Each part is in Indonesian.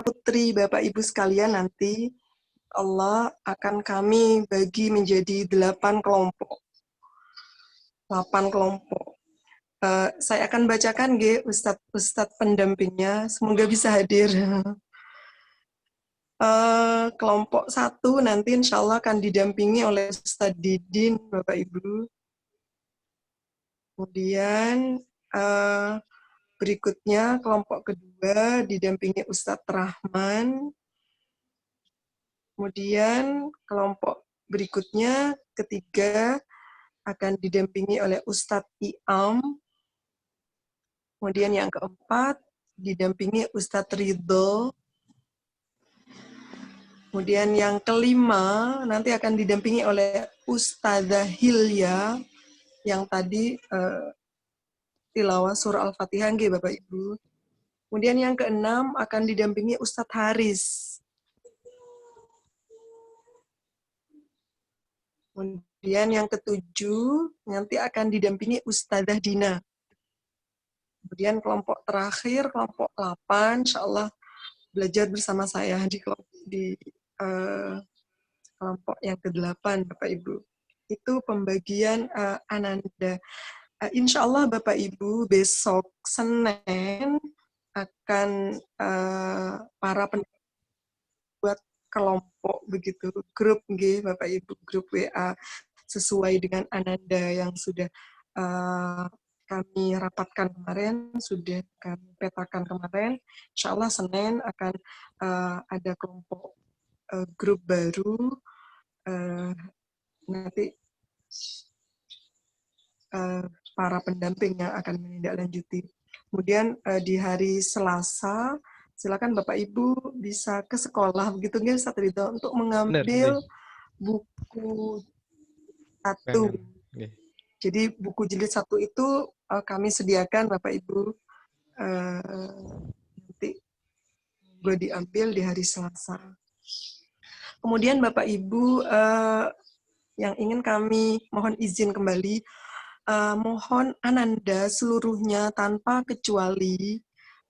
putri Bapak Ibu sekalian, nanti Allah akan kami bagi menjadi 8 kelompok. 8 kelompok. Saya akan bacakan Ustadz pendampingnya, semoga bisa hadir. Kelompok 1 nanti insya Allah akan didampingi oleh Ustadz Didin, Bapak Ibu. Kemudian berikutnya kelompok kedua didampingi Ustadz Rahman. Kemudian kelompok berikutnya ketiga akan didampingi oleh Ustadz Iam. Kemudian yang keempat didampingi Ustadz Ridho. Kemudian yang kelima nanti akan didampingi oleh Ustadzah Hilya yang tadi tilawah surah Al-Fatihah, Bapak Ibu. Kemudian yang keenam akan didampingi Ustadz Haris. Kemudian yang ketujuh nanti akan didampingi Ustadzah Dina. Kemudian kelompok terakhir, kelompok 8, insya Allah belajar bersama saya di kelompok yang ke-8, Bapak Ibu. Itu pembagian Ananda. Insya Allah Bapak Ibu besok Senin akan para buat kelompok begitu, grup Bapak Ibu, grup WA sesuai dengan Ananda yang sudah kami rapatkan kemarin, sudah kami petakan kemarin. Insya Allah Senin akan ada kelompok grup baru, nanti para pendamping yang akan menindaklanjuti. Kemudian di hari Selasa, silakan Bapak Ibu bisa ke sekolah, begitu Ustaz Ridho, untuk mengambil buku 1. Jadi buku jilid 1 itu kami sediakan Bapak Ibu, nanti gue diambil di hari Selasa. Kemudian Bapak Ibu yang ingin kami mohon izin kembali, mohon Ananda seluruhnya tanpa kecuali,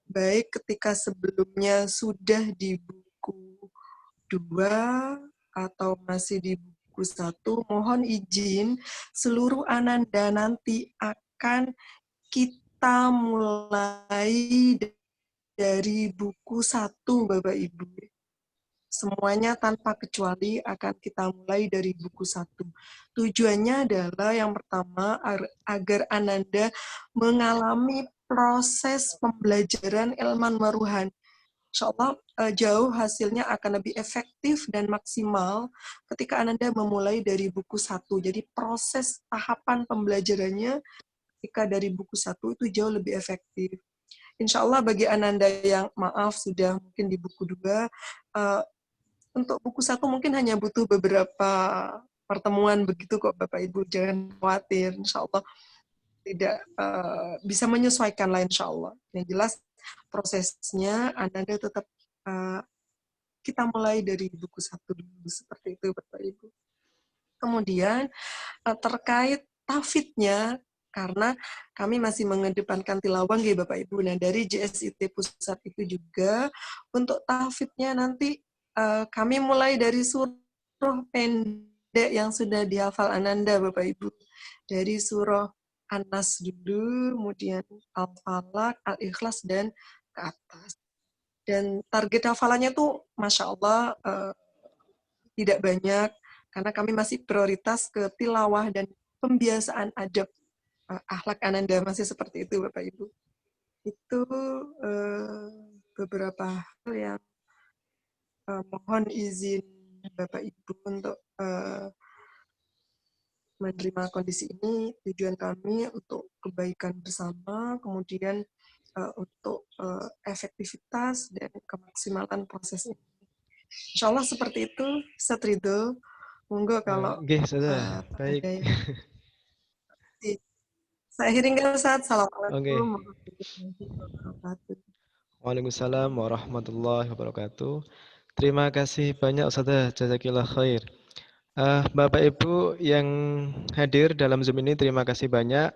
baik ketika sebelumnya sudah di buku 2 atau masih di buku 1, mohon izin seluruh Ananda nanti akan kita mulai dari buku 1, Bapak Ibu. Semuanya tanpa kecuali akan kita mulai dari buku 1. Tujuannya adalah yang pertama agar Ananda mengalami proses pembelajaran ilman waruhan. Insya Allah jauh hasilnya akan lebih efektif dan maksimal ketika Ananda memulai dari buku 1. Jadi proses tahapan pembelajarannya ketika dari buku 1 itu jauh lebih efektif. Insya Allah bagi Ananda yang maaf sudah mungkin di buku 2, untuk buku 1 mungkin hanya butuh beberapa pertemuan begitu kok Bapak Ibu, jangan khawatir, insya Allah tidak bisa menyesuaikan lah insya Allah. Yang jelas prosesnya Ananda tetap kita mulai dari buku 1 dulu, seperti itu Bapak Ibu. Kemudian terkait tafidnya, karena kami masih mengedepankan tilawah Bapak Ibu. Nah, dari JSIT Pusat itu juga untuk tafidnya nanti kami mulai dari surah pendek yang sudah dihafal Ananda Bapak Ibu. Dari surah An-Nas dulu, kemudian Al-Falaq, Al-Ikhlas, dan ke atas. Dan target hafalannya tuh Masya Allah tidak banyak, karena kami masih prioritas ke tilawah dan pembiasaan adab akhlak Ananda, masih seperti itu Bapak Ibu. Itu beberapa hal yang mohon izin Bapak Ibu untuk menerima kondisi ini. Tujuan kami untuk kebaikan bersama, kemudian untuk efektivitas dan kemaksimalan proses ini. Insya Allah seperti itu, Ustaz Ridho. Monggo kalau sudah baik. Saya akhiri Ustaz. Assalamualaikum warahmatullahi wabarakatuh. Waalaikumsalam warahmatullahi wabarakatuh. Terima kasih banyak Ustazah, jazakillah khair. Bapak Ibu yang hadir dalam Zoom ini, terima kasih banyak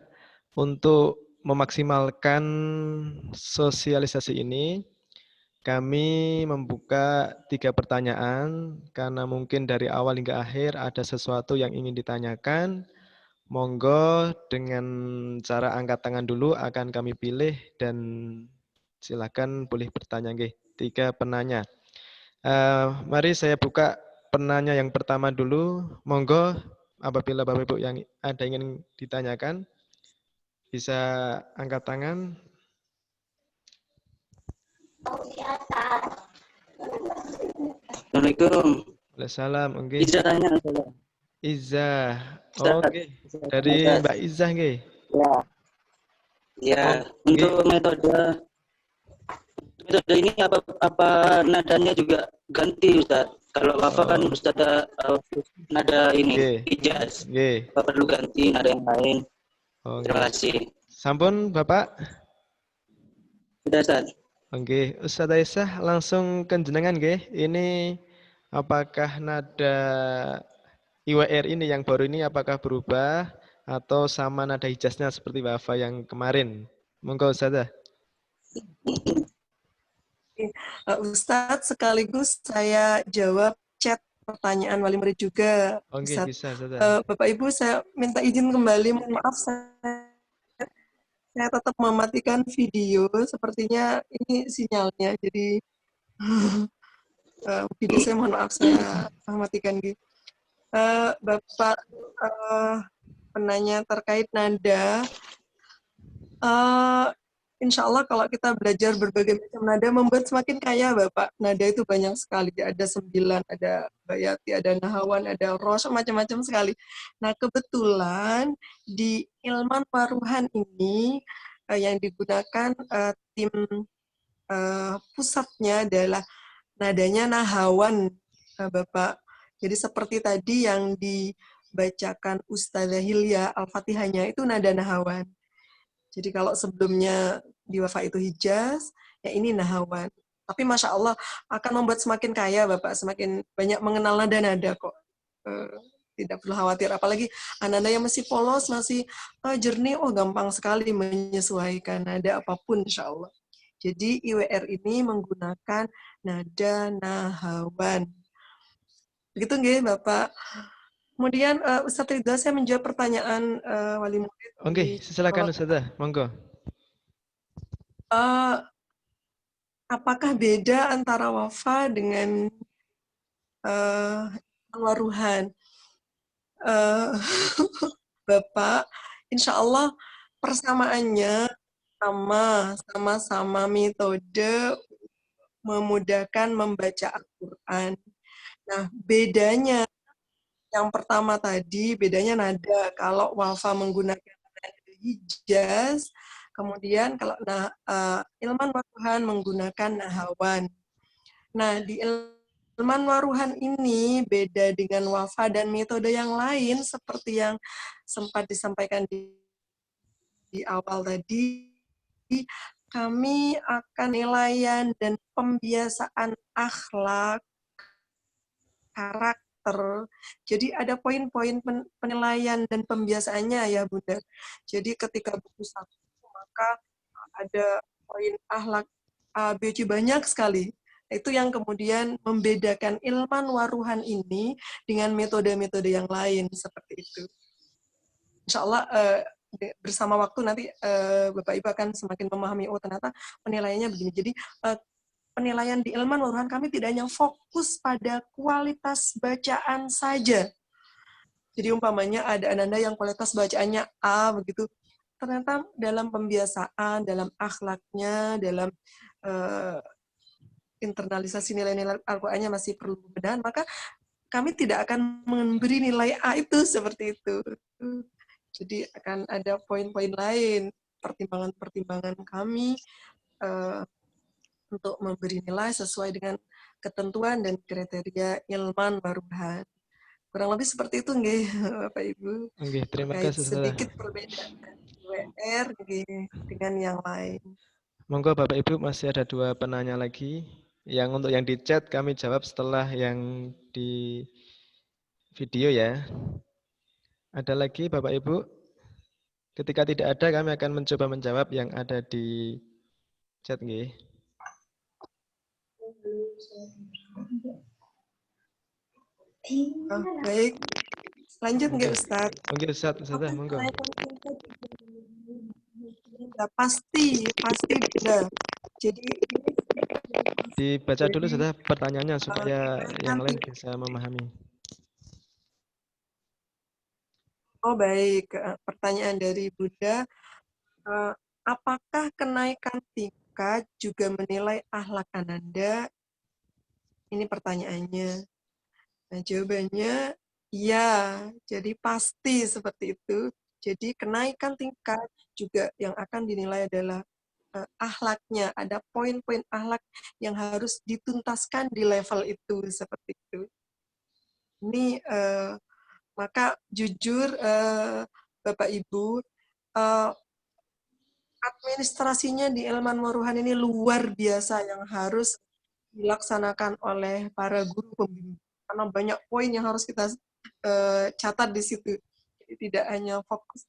untuk memaksimalkan sosialisasi ini. kami membuka 3 pertanyaan karena mungkin dari awal hingga akhir ada sesuatu yang ingin ditanyakan. Monggo dengan cara angkat tangan dulu akan kami pilih dan silakan boleh bertanya nggih. 3 penanya. Mari saya buka penanya yang pertama dulu. Monggo apabila Bapak Ibu yang ada ingin ditanyakan bisa angkat tangan. Assalamualaikum. Waalaikumsalam. Oke. Bisa tanya saya. Izzah. Ustaz, Oke. bisa tanya, Dari Ustaz? Mbak Izzah nggih. Ya. Ya, Oh, untuk nggih. metode ini apa nadanya juga ganti, Ustaz? Kalau apa kan Oh, Ustaz ada nada ini nggih. ijaz. Nggih. Apa perlu ganti nada yang lain? Oh, nggih. Terima kasih. Sampun, Bapak? Sudah, Ustaz. Oke, Ustaz Aisyah langsung ke jenengan nggih. Ini apakah nada IWR ini yang baru ini apakah berubah atau sama nada hijaznya seperti Wafa yang kemarin? Monggo Ustazah. Ustadz, sekaligus saya jawab chat pertanyaan wali murid juga, Oke, Ustadz. bisa Ustazah. Bapak Ibu, saya minta izin kembali, mohon maaf saya tetap mematikan video, sepertinya ini sinyalnya, jadi video saya mohon maaf saya matikan gitu. Bapak penanya terkait nada, insya Allah kalau kita belajar berbagai macam nada membuat semakin kaya Bapak. Nada itu banyak sekali, ada 9, ada bayati, ada nahawan, ada rosh, macam-macam sekali. Nah kebetulan di ilman waruhan ini yang digunakan tim pusatnya adalah nadanya nahawan Bapak. Jadi seperti tadi yang dibacakan Ustazah Hilya Al-Fatihahnya itu nada nahawan. Jadi kalau sebelumnya di Wafa itu hijaz, ya ini nahawan. Tapi Masya Allah akan membuat semakin kaya Bapak, semakin banyak mengenal nada-nada kok. Tidak perlu khawatir, apalagi anak-anak yang masih polos, masih jernih, gampang sekali menyesuaikan nada apapun Insya Allah. Jadi IWR ini menggunakan nada nahawan. Begitu nggih Bapak. Kemudian Ustadz Ridha, saya menjawab pertanyaan wali murid. Oke, silakan Ustazah. Monggo. Apakah beda antara wafa dengan waruhan? Bapak, insya Allah persamaannya sama-sama metode memudahkan membaca Al-Quran. Nah, bedanya yang pertama tadi, bedanya nada. Kalau wafa menggunakan nada hijaz, kemudian kalau ilman waruhan menggunakan nahawan. Nah, di ilman waruhan ini beda dengan wafa dan metode yang lain seperti yang sempat disampaikan di awal tadi. Kami akan nilaian dan pembiasaan akhlak, karakter. Jadi ada poin-poin penilaian dan pembiasaannya ya Bunda. Jadi ketika buku satu maka ada poin akhlak A, B, C banyak sekali. Itu yang kemudian membedakan ilman waruhan ini dengan metode-metode yang lain seperti itu. Insya Allah bersama waktu nanti Bapak Ibu akan semakin memahami, ternyata penilaiannya begini. Jadi penilaian di ilman waruhan kami tidak hanya fokus pada kualitas bacaan saja. Jadi umpamanya ada ananda yang kualitas bacaannya A begitu, ternyata dalam pembiasaan, dalam akhlaknya, dalam internalisasi nilai-nilai Al-Qur'annya masih perlu benar, maka kami tidak akan memberi nilai A itu seperti itu. Jadi akan ada poin-poin lain, pertimbangan-pertimbangan kami untuk memberi nilai sesuai dengan ketentuan dan kriteria ilman waruhan. Kurang lebih seperti itu nggih, Bapak Ibu. Oke, terima Terkait kasih Ustazah. sedikit perbedaan WR dengan yang lain. Monggo Bapak Ibu masih ada 2 penanya lagi. Yang untuk yang di chat kami jawab setelah yang di video ya. Ada lagi Bapak Ibu? Ketika tidak ada kami akan mencoba menjawab yang ada di chat nggih. Baik, lanjut nggak Mungkin, Ustadz? mungkin Ustadzah, monggo. Pasti Bunda. Jadi Dibaca dulu jadi Ustadzah pertanyaannya supaya yang kenaikan lain bisa memahami. Oh baik, pertanyaan dari Bunda, apakah kenaikan tingkat juga menilai akhlak Ananda? Ini pertanyaannya. Nah, jawabannya iya, jadi pasti seperti itu. Jadi kenaikan tingkat juga yang akan dinilai adalah akhlaknya. Ada poin-poin akhlak yang harus dituntaskan di level itu, seperti itu. Ini maka jujur Bapak Ibu, administrasinya di Ilman Waruhan ini luar biasa yang harus dilaksanakan oleh para guru pembimbing. Karena banyak poin yang harus kita catat di situ. Jadi tidak hanya fokus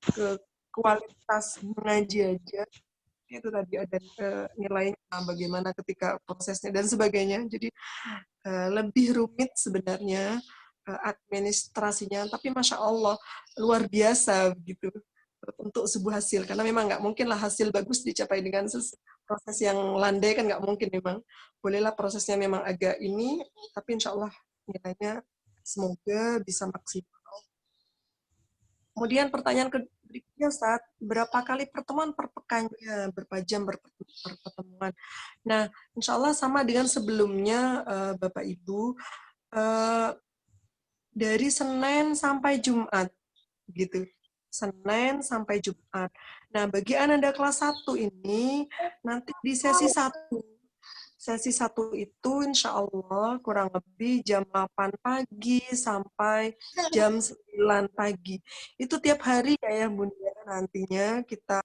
ke kualitas mengaji aja, itu tadi ada nilainya bagaimana ketika prosesnya dan sebagainya. Jadi lebih rumit sebenarnya administrasinya, tapi masya Allah luar biasa begitu untuk sebuah hasil, karena memang nggak mungkin lah hasil bagus dicapai dengan proses yang landai, kan nggak mungkin. Memang bolehlah prosesnya memang agak ini, tapi insya Allah nilainya semoga bisa maksimal. Kemudian pertanyaan berikutnya, saat berapa kali pertemuan per pekannya, berapa jam pertemuan. Nah, insya Allah sama dengan sebelumnya Bapak Ibu, dari Senin sampai Jumat gitu. Senin sampai Jumat. Nah, bagi Ananda kelas 1 ini nanti di sesi 1. Sesi 1 itu insya Allah kurang lebih jam 8 pagi sampai jam 9 pagi. Itu tiap hari ya Bunda, nantinya kita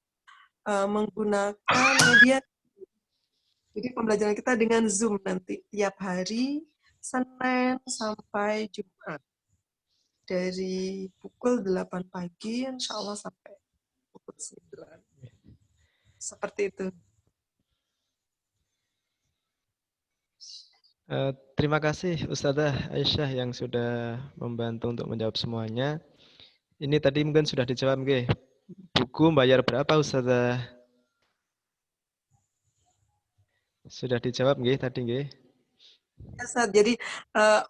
menggunakan media. Jadi pembelajaran kita dengan Zoom nanti tiap hari Senin sampai Jumat. Dari pukul 8 pagi insya Allah sampai pukul 9. Seperti itu. Terima kasih Ustadzah Aisyah yang sudah membantu untuk menjawab semuanya. Ini tadi mungkin sudah dijawab, nggih. Buku bayar berapa Ustadzah? Sudah dijawab nggih tadi nggih. Jadi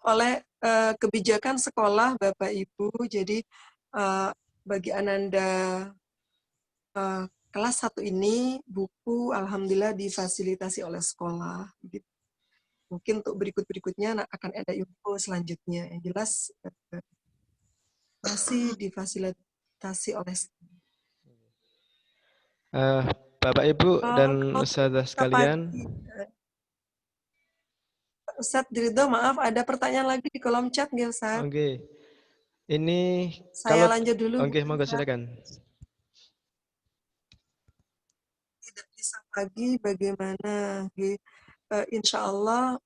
oleh kebijakan sekolah Bapak Ibu, jadi bagi Ananda kelas 1 ini buku alhamdulillah difasilitasi oleh sekolah. Mungkin untuk berikut-berikutnya akan ada info selanjutnya. Yang jelas masih difasilitasi oleh sekolah. Bapak Ibu dan Ustadzah sekalian. Ustadz Ridho, maaf ada pertanyaan lagi di kolom chat nggak Ustadz? Oke. Ini Saya lanjut dulu. Oke, monggo silakan. Tidak bisa pagi bagaimana? Insya Allah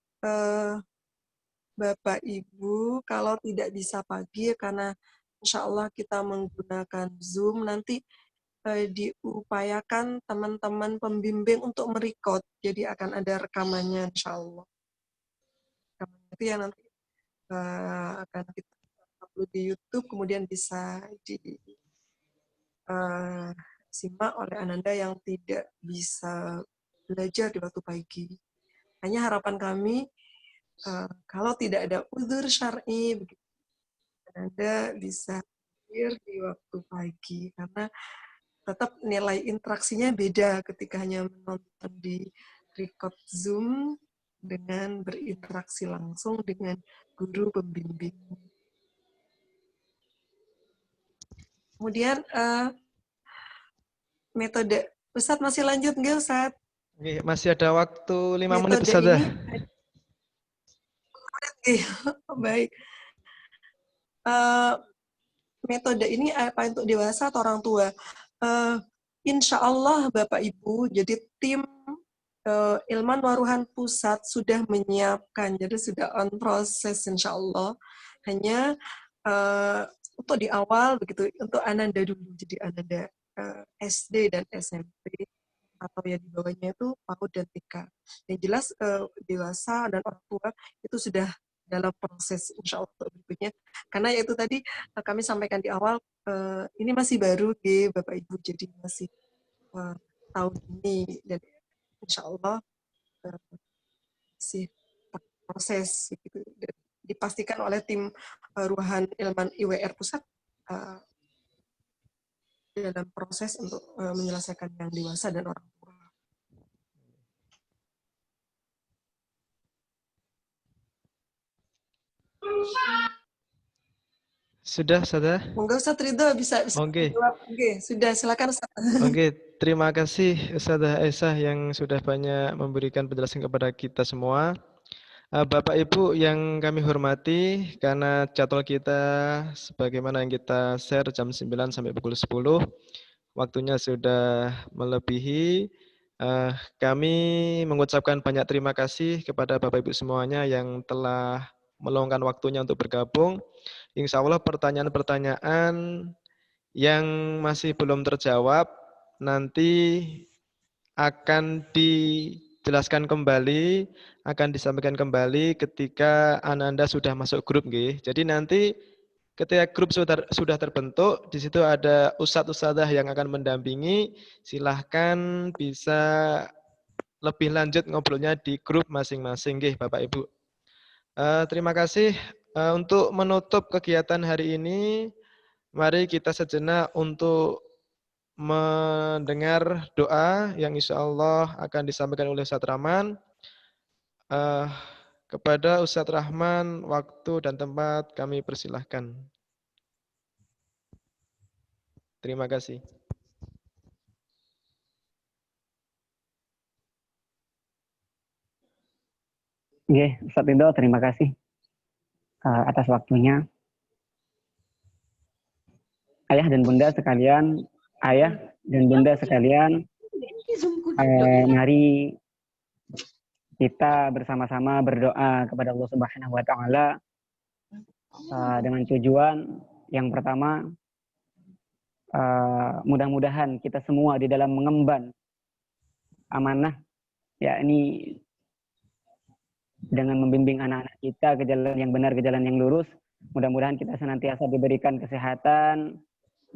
Bapak Ibu kalau tidak bisa pagi karena insya Allah kita menggunakan Zoom, nanti diupayakan teman-teman pembimbing untuk merekod, jadi akan ada rekamannya insya Allah. Rekamannya itu yang nanti akan kita upload di YouTube, kemudian bisa disimak oleh Ananda yang tidak bisa belajar di waktu pagi. Hanya harapan kami, kalau tidak ada uzur syar'i, Ananda bisa hadir di waktu pagi, karena tetap nilai interaksinya beda ketika hanya menonton di record Zoom dengan berinteraksi langsung dengan guru pembimbing. Kemudian metode, Ustadz masih lanjut nggak Ustadz? Oke, masih ada waktu 5 menit Metode Ustadzah. Ini, baik. Metode ini apa untuk dewasa atau orang tua? Insya Allah Bapak Ibu, jadi tim Ilman Waruhan Pusat sudah menyiapkan, jadi sudah on proses insya Allah. Hanya untuk di awal begitu, untuk Ananda dulu, jadi Ananda SD dan SMP. atau yang di bawahnya itu PAUD dan TK. Yang jelas dewasa dan orang tua itu sudah dalam proses insya Allah berikutnya. Karena ya itu tadi kami sampaikan di awal, ini masih baru di Bapak Ibu, jadi masih tahun ini dan insya Allah masih proses gitu. Dan dipastikan oleh tim Ruahan Ilman IWR Pusat dalam proses untuk menyelesaikan yang dewasa dan orang tua. Sudah, Ustazah? Monggo Ustaz Ridho bisa Oke. jawab. Oke, sudah silakan Ustaz. Oke, terima kasih Ustazah Aisyah yang sudah banyak memberikan penjelasan kepada kita semua. Bapak Ibu yang kami hormati, karena jadwal kita sebagaimana yang kita share jam 9 sampai pukul 10, waktunya sudah melebihi. Kami mengucapkan banyak terima kasih kepada Bapak Ibu semuanya yang telah meluangkan waktunya untuk bergabung. Insya Allah pertanyaan-pertanyaan yang masih belum terjawab nanti akan dijelaskan kembali, akan disampaikan kembali ketika Anda sudah masuk grup, nggih. Jadi nanti ketika grup sudah terbentuk, di situ ada ustadz-ustadzah yang akan mendampingi. Silahkan bisa lebih lanjut ngobrolnya di grup masing-masing, nggih, Bapak Ibu. Terima kasih. Untuk menutup kegiatan hari ini, mari kita sejenak untuk mendengar doa yang insya Allah akan disampaikan oleh Ustadz Rahman. Kepada Ustadz Rahman, waktu dan tempat kami persilahkan. Terima kasih. Oke, Ustadz Ridho, terima kasih atas waktunya. Ayah dan bunda sekalian, mari kita bersama-sama berdoa kepada Allah Subhanahu wa Ta'ala dengan tujuan yang pertama, mudah-mudahan kita semua di dalam mengemban amanah, yakni dengan membimbing anak-anak kita ke jalan yang benar, ke jalan yang lurus. Mudah-mudahan kita senantiasa diberikan kesehatan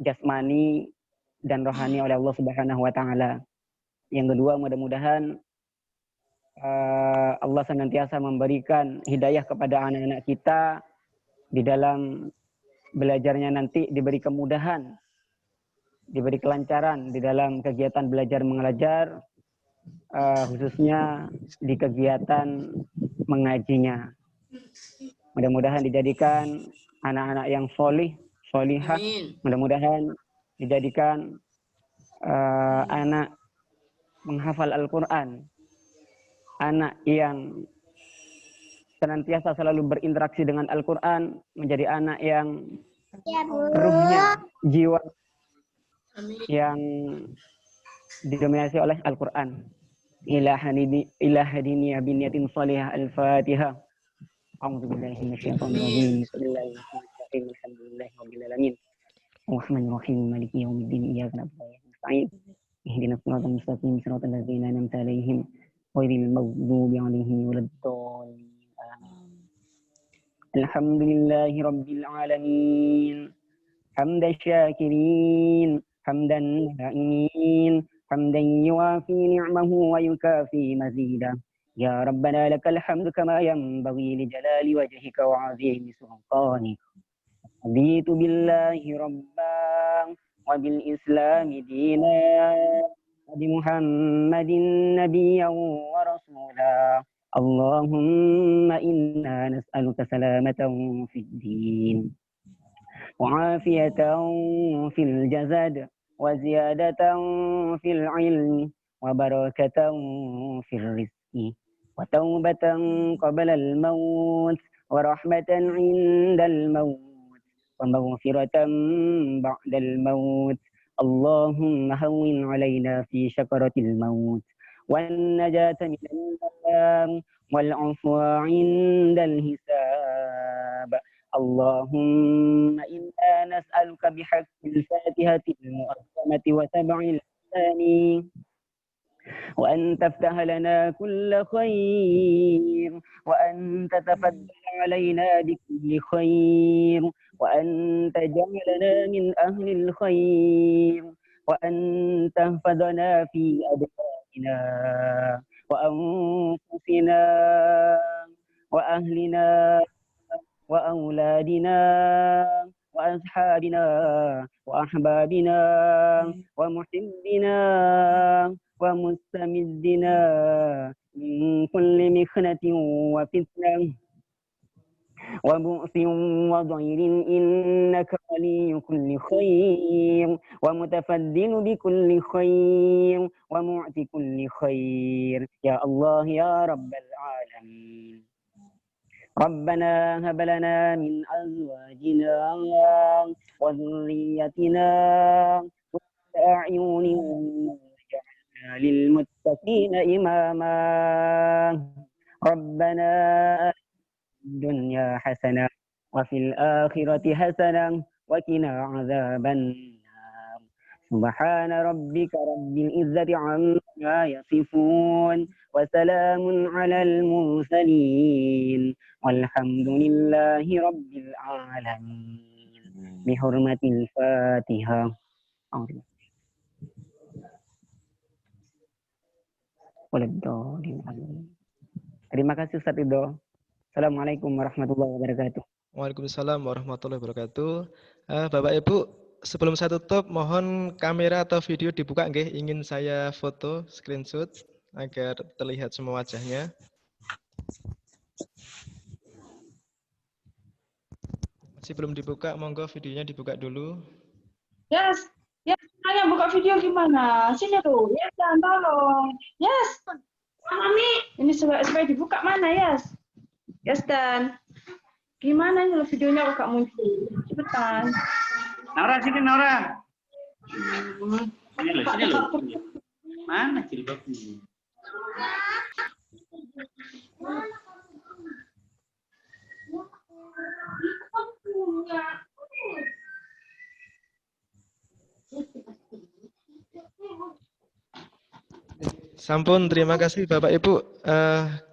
jasmani dan rohani oleh Allah Subhanahu wa Ta'ala. Yang kedua, mudah-mudahan Allah senantiasa memberikan hidayah kepada anak-anak kita di dalam belajarnya nanti, diberi kemudahan, diberi kelancaran di dalam kegiatan belajar mengajar, khususnya di kegiatan mengajinya. Mudah-mudahan dijadikan anak-anak yang solihah. Mudah-mudahan dijadikan anak menghafal Al-Quran, anak yang senantiasa selalu berinteraksi dengan Al-Quran, menjadi anak yang ruhnya, jiwa yang didominasi oleh Al-Quran. Ila hadini biniyatin salihah. Al-Fatihah. A'udzubillahi minasyaitonirrajim. Bismillahirrahmanirrahim. Alhamdulillahirabbil alamin. Arrahmanirrahim. Maliki yaumiddin. Iyyaka na'budu wa iyyaka nasta'in. Ihdinas siratal mustaqim. Siratal ladzina an'amta 'alaihim ghairil maghdubi 'alaihim waladdallin. Alhamdulillahi rabbil alamin. Hamdan syakirin, hamdan na'imin, hamdan yuafi ni'mahu wa yukafi mazidah. Ya Rabbana lakal hamdu kama yanbaghi li jalali wajhika wa 'azimi sultanik. Raditu billahi rabban wa bil islami dinan wa bi Muhammadin nabiyyan wa rasulah. Allahumma inna nas'aluka salamatan fid din وعافية في الجسد وزيادة في العلم وبركة في الرزق وتوبة قبل الموت ورحمة عند الموت ومغفرة بعد الموت. اللهم هون علينا في شكرة الموت والنجاة من النار والعفو عند الحساب. اللهم إنا نسألك بحق الفاتحة المؤثمة وسبع المثاني وأن تفتح لنا كل خير، وأن تتفضل علينا بكل خير، وأن تجعلنا من أهل الخير، وأن تحفظنا في أبداننا وأنفسنا وأهلنا وأولادنا وأصحابنا وأحبابنا ومحبنا ومستمدنا من كل مخنة وفتنة وبؤس وضير، إنك ولي كل خير ومتفضل بكل خير ومعطي كل خير يا الله يا رب العالمين. ربنا هب لنا من أزواجنا وذريتنا قرة أعين واجعلنا للمتقين إماما. ربنا الدنيا حسنة وفي الآخرة حسنة وقنا عذاب النار. سبحان ربك رب العزة عما يصفون وسلام على المرسلين والحمد لله رب العالمين. بحرمة الفاتحة. Terima kasih Ustaz Ridho. Assalamualaikum warahmatullahi wabarakatuh. Waalaikumsalam warahmatullahi wabarakatuh. Bapak Ibu, sebelum saya tutup, mohon kamera atau video dibuka nggih, ingin saya foto screenshot agar terlihat semua wajahnya. Masih belum dibuka, monggo videonya dibuka dulu. Yes, yes, saya buka video gimana? Sini tuh, yes, dan tolong. Yes, Mami, ini supaya dibuka mana, yes? Yes, dan gimana ini videonya kok gak muncul? Cepetan. Nora, sini Nora. Sini loh. Mana jilbabnya? Sampun, terima kasih Bapak Ibu.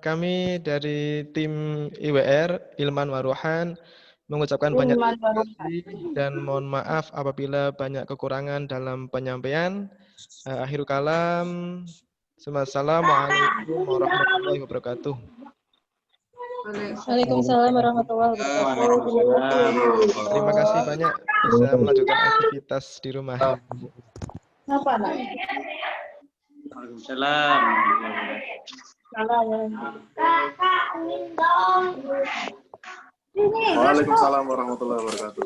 Kami dari tim IWR, Ilman Waruhan, mengucapkan banyak terima kasih dan mohon maaf apabila banyak kekurangan dalam penyampaian. Akhirul kalam. Assalamualaikum warahmatullahi wabarakatuh. Waalaikumsalam warahmatullahi wabarakatuh. Terima kasih banyak bisa melanjutkan aktivitas di rumah. Apa nak? Waalaikumsalam. Waalaikumsalam warahmatullahi wabarakatuh.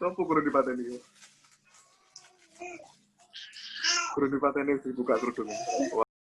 Kudu dipateni. Kudu dipateni dibuka kerudungnya.